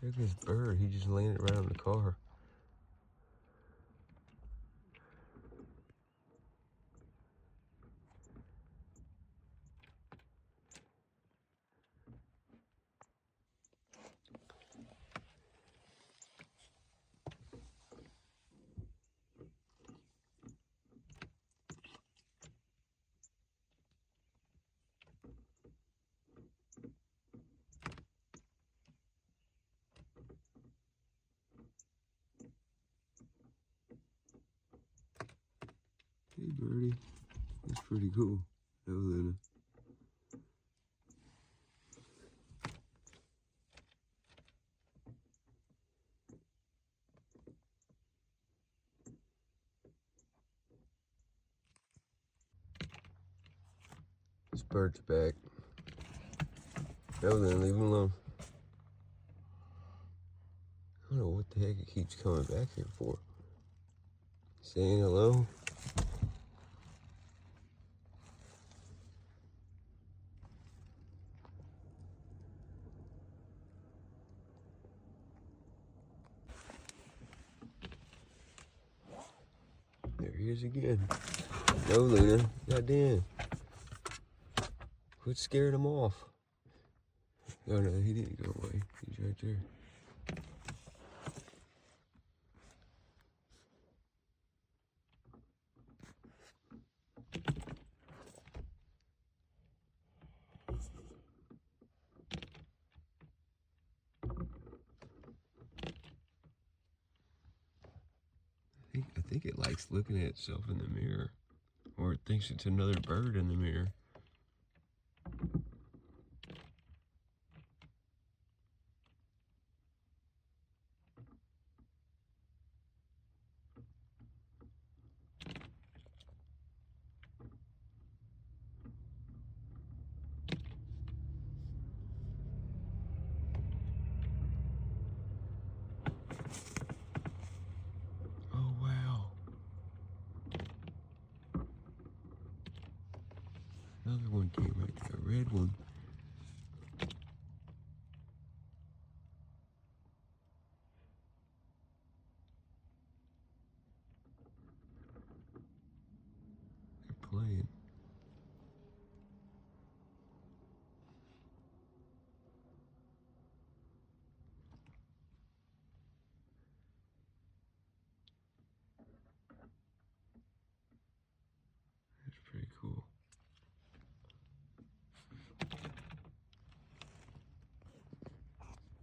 Look at this bird. He just landed right on the car. Hey, birdie. That's pretty cool. Hello, Luna. This bird's back. No, then leave him alone. I don't know what the heck it keeps coming back here for. Saying hello. There he is again. No, Luna. Goddamn. Quit scaring him off. Oh no, he didn't go away. He's right there. I think it likes looking at itself in the mirror. Or it thinks it's another bird in the mirror. Oh, wow. Another one came right there, a red one.